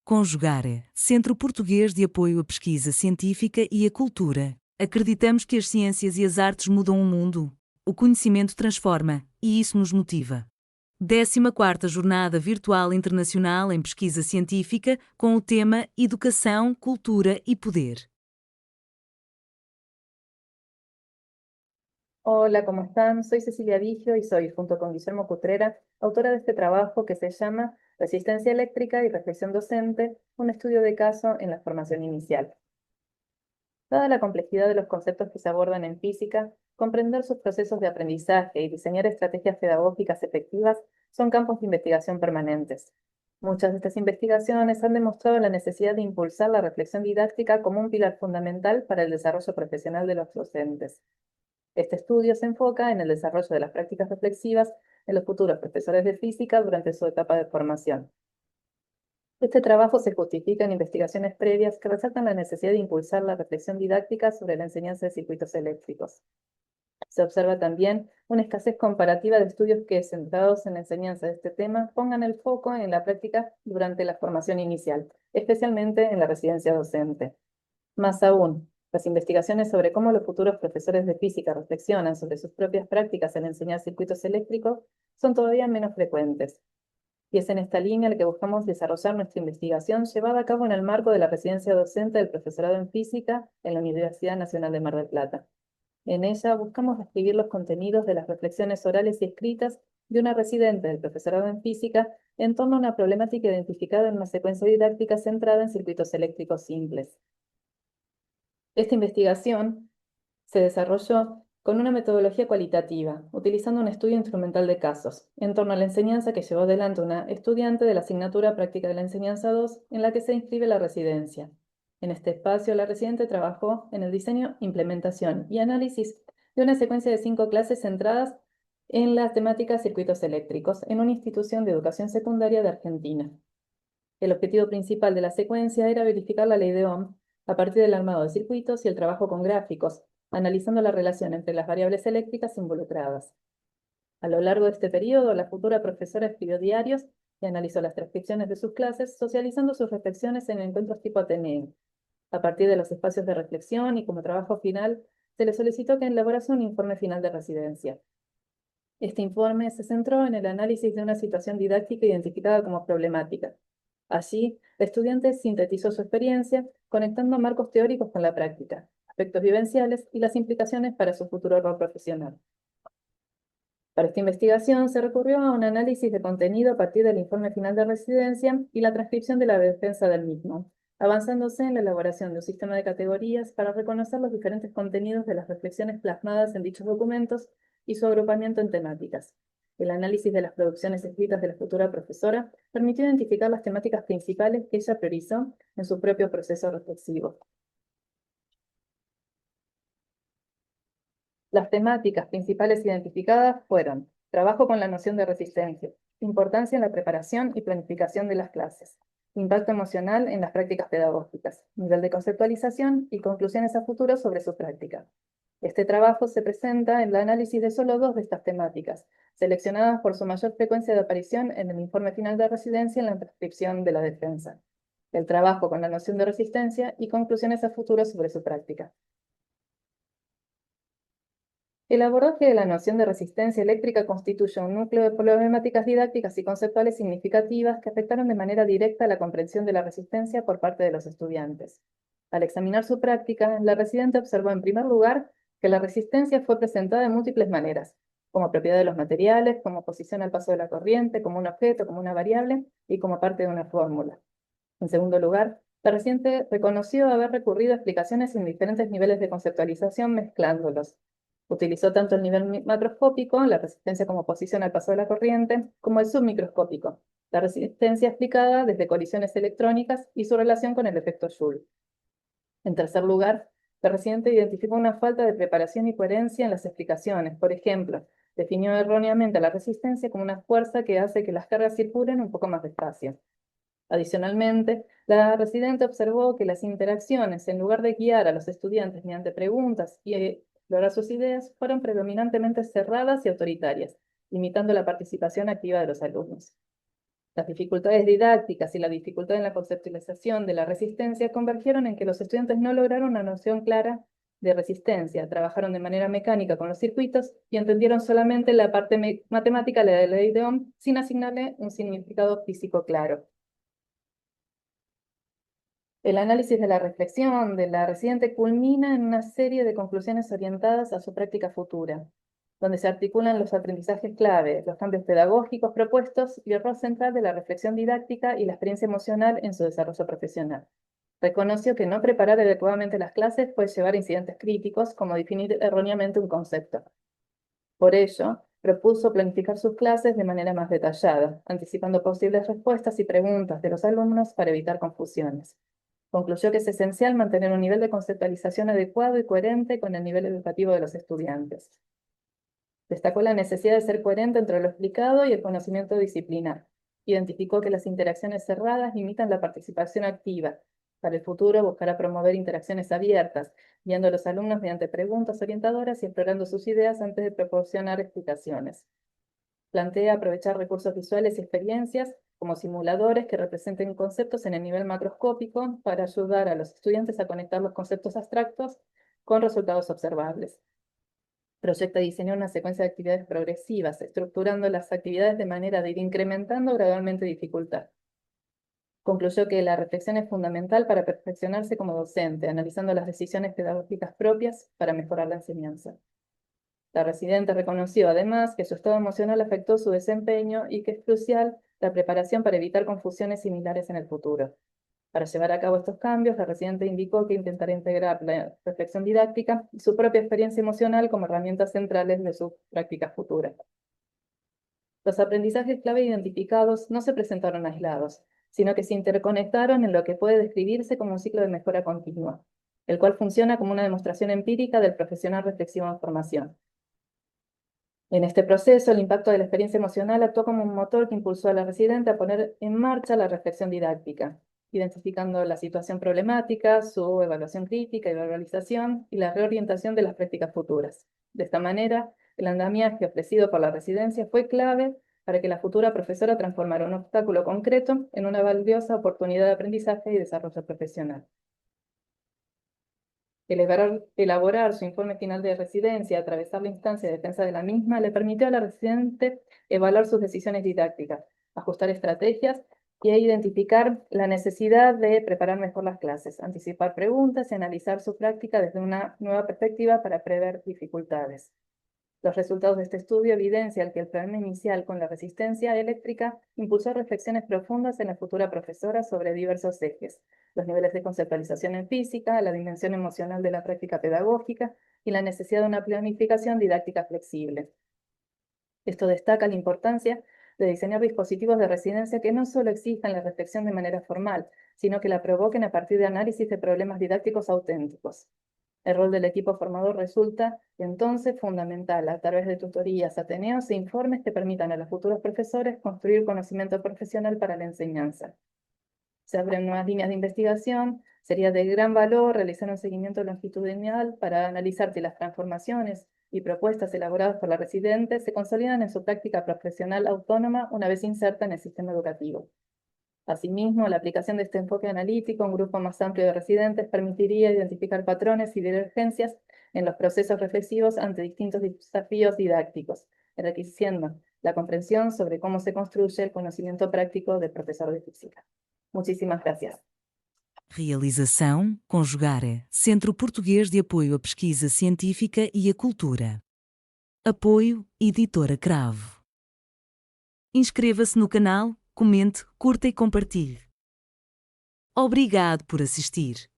Conjugar, Centro Português de Apoio à Pesquisa Científica e à Cultura. Acreditamos que as ciências e as artes mudam o mundo. O conhecimento transforma, e isso nos motiva. 14ª Jornada Virtual Internacional em Pesquisa Científica, com o tema Educação, Cultura e Poder. Hola, ¿cómo están? Soy Cecilia Vigio y soy, junto con Guillermo Cutrera, autora de este trabajo que se llama Resistencia eléctrica y reflexión docente, un estudio de caso en la formación inicial. Dada la complejidad de los conceptos que se abordan en física, comprender sus procesos de aprendizaje y diseñar estrategias pedagógicas efectivas son campos de investigación permanentes. Muchas de estas investigaciones han demostrado la necesidad de impulsar la reflexión didáctica como un pilar fundamental para el desarrollo profesional de los docentes. Este estudio se enfoca en el desarrollo de las prácticas reflexivas en los futuros profesores de física durante su etapa de formación. Este trabajo se justifica en investigaciones previas que resaltan la necesidad de impulsar la reflexión didáctica sobre la enseñanza de circuitos eléctricos. Se observa también una escasez comparativa de estudios que, centrados en la enseñanza de este tema, pongan el foco en la práctica durante la formación inicial, especialmente en la residencia docente. Más aún, las investigaciones sobre cómo los futuros profesores de física reflexionan sobre sus propias prácticas al enseñar circuitos eléctricos son todavía menos frecuentes. Y es en esta línea la que buscamos desarrollar nuestra investigación llevada a cabo en el marco de la residencia docente del profesorado en física en la Universidad Nacional de Mar del Plata. En ella buscamos describir los contenidos de las reflexiones orales y escritas de una residente del profesorado en física en torno a una problemática identificada en una secuencia didáctica centrada en circuitos eléctricos simples. Esta investigación se desarrolló con una metodología cualitativa, utilizando un estudio instrumental de casos, en torno a la enseñanza que llevó adelante una estudiante de la asignatura Práctica de la Enseñanza 2, en la que se inscribe la residencia. En este espacio, la residente trabajó en el diseño, implementación y análisis de una secuencia de 5 clases centradas en las temáticas circuitos eléctricos en una institución de educación secundaria de Argentina. El objetivo principal de la secuencia era verificar la ley de Ohm a partir del armado de circuitos y el trabajo con gráficos, analizando la relación entre las variables eléctricas involucradas. A lo largo de este periodo, la futura profesora escribió diarios y analizó las transcripciones de sus clases, socializando sus reflexiones en encuentros tipo Ateneo. A partir de los espacios de reflexión y como trabajo final, se le solicitó que elaborase un informe final de residencia. Este informe se centró en el análisis de una situación didáctica identificada como problemática. Allí, la estudiante sintetizó su experiencia, conectando marcos teóricos con la práctica, aspectos vivenciales y las implicaciones para su futuro rol profesional. Para esta investigación se recurrió a un análisis de contenido a partir del informe final de residencia y la transcripción de la defensa del mismo, avanzándose en la elaboración de un sistema de categorías para reconocer los diferentes contenidos de las reflexiones plasmadas en dichos documentos y su agrupamiento en temáticas. El análisis de las producciones escritas de la futura profesora permitió identificar las temáticas principales que ella priorizó en su propio proceso reflexivo. Las temáticas principales identificadas fueron trabajo con la noción de resistencia, importancia en la preparación y planificación de las clases, impacto emocional en las prácticas pedagógicas, nivel de conceptualización y conclusiones a futuro sobre su práctica. Este trabajo se presenta en el análisis de solo 2 de estas temáticas, seleccionadas por su mayor frecuencia de aparición en el informe final de residencia y en la transcripción de la defensa. El trabajo con la noción de resistencia y conclusiones a futuro sobre su práctica. El abordaje de la noción de resistencia eléctrica constituye un núcleo de problemáticas didácticas y conceptuales significativas que afectaron de manera directa la comprensión de la resistencia por parte de los estudiantes. Al examinar su práctica, la residente observó en primer lugar que la resistencia fue presentada de múltiples maneras, como propiedad de los materiales, como oposición al paso de la corriente, como un objeto, como una variable y como parte de una fórmula. En segundo lugar, la residente reconoció haber recurrido a explicaciones en diferentes niveles de conceptualización mezclándolos. Utilizó tanto el nivel macroscópico, la resistencia como oposición al paso de la corriente, como el submicroscópico, la resistencia explicada desde colisiones electrónicas y su relación con el efecto Joule. En tercer lugar, la residente identificó una falta de preparación y coherencia en las explicaciones. Por ejemplo, definió erróneamente la resistencia como una fuerza que hace que las cargas circulen un poco más despacio. Adicionalmente, la residente observó que las interacciones, en lugar de guiar a los estudiantes mediante preguntas y explorar sus ideas, fueron predominantemente cerradas y autoritarias, limitando la participación activa de los alumnos. Las dificultades didácticas y la dificultad en la conceptualización de la resistencia convergieron en que los estudiantes no lograron una noción clara de resistencia, trabajaron de manera mecánica con los circuitos y entendieron solamente la parte matemática de la ley de Ohm sin asignarle un significado físico claro. El análisis de la reflexión de la residente culmina en una serie de conclusiones orientadas a su práctica futura, donde se articulan los aprendizajes clave, los cambios pedagógicos propuestos y el rol central de la reflexión didáctica y la experiencia emocional en su desarrollo profesional. Reconoció que no preparar adecuadamente las clases puede llevar a incidentes críticos, como definir erróneamente un concepto. Por ello, propuso planificar sus clases de manera más detallada, anticipando posibles respuestas y preguntas de los alumnos para evitar confusiones. Concluyó que es esencial mantener un nivel de conceptualización adecuado y coherente con el nivel educativo de los estudiantes. Destacó la necesidad de ser coherente entre lo explicado y el conocimiento disciplinar. Identificó que las interacciones cerradas limitan la participación activa. Para el futuro buscará promover interacciones abiertas, guiando a los alumnos mediante preguntas orientadoras y explorando sus ideas antes de proporcionar explicaciones. Plantea aprovechar recursos visuales y experiencias como simuladores que representen conceptos en el nivel macroscópico para ayudar a los estudiantes a conectar los conceptos abstractos con resultados observables. Proyecta diseñar una secuencia de actividades progresivas, estructurando las actividades de manera de ir incrementando gradualmente dificultad. Concluyó que la reflexión es fundamental para perfeccionarse como docente, analizando las decisiones pedagógicas propias para mejorar la enseñanza. La residente reconoció además que su estado emocional afectó su desempeño y que es crucial la preparación para evitar confusiones similares en el futuro. Para llevar a cabo estos cambios, la residente indicó que intentará integrar la reflexión didáctica y su propia experiencia emocional como herramientas centrales de su práctica futura. Los aprendizajes clave identificados no se presentaron aislados, sino que se interconectaron en lo que puede describirse como un ciclo de mejora continua, el cual funciona como una demostración empírica del profesional reflexivo en formación. En este proceso, el impacto de la experiencia emocional actuó como un motor que impulsó a la residente a poner en marcha la reflexión didáctica, identificando la situación problemática, su evaluación crítica y verbalización y la reorientación de las prácticas futuras. De esta manera, el andamiaje ofrecido por la residencia fue clave para que la futura profesora transformara un obstáculo concreto en una valiosa oportunidad de aprendizaje y desarrollo profesional. Elaborar su informe final de residencia, atravesar la instancia de defensa de la misma, le permitió a la residente evaluar sus decisiones didácticas, ajustar estrategias y identificar la necesidad de preparar mejor las clases, anticipar preguntas y analizar su práctica desde una nueva perspectiva para prever dificultades. Los resultados de este estudio evidencian que el problema inicial con la resistencia eléctrica impulsó reflexiones profundas en la futura profesora sobre diversos ejes: los niveles de conceptualización en física, la dimensión emocional de la práctica pedagógica y la necesidad de una planificación didáctica flexible. Esto destaca la importancia de diseñar dispositivos de residencia que no solo exijan la reflexión de manera formal, sino que la provoquen a partir de análisis de problemas didácticos auténticos. El rol del equipo formador resulta entonces fundamental a través de tutorías, ateneos e informes que permitan a los futuros profesores construir conocimiento profesional para la enseñanza. Se abren nuevas líneas de investigación. Sería de gran valor realizar un seguimiento longitudinal para analizar si las transformaciones y propuestas elaboradas por la residente se consolidan en su práctica profesional autónoma una vez inserta en el sistema educativo. Asimismo, la aplicación de este enfoque analítico a un grupo más amplio de residentes permitiría identificar patrones y divergencias en los procesos reflexivos ante distintos desafíos didácticos, enriqueciendo la comprensión sobre cómo se construye el conocimiento práctico del profesor de física. Muchísimas gracias. Realização Conjugare, Centro Português de Apoio à Pesquisa Científica e à Cultura. Apoio Editora Cravo. Inscreva-se no canal, comente, curta e compartilhe. Obrigado por assistir.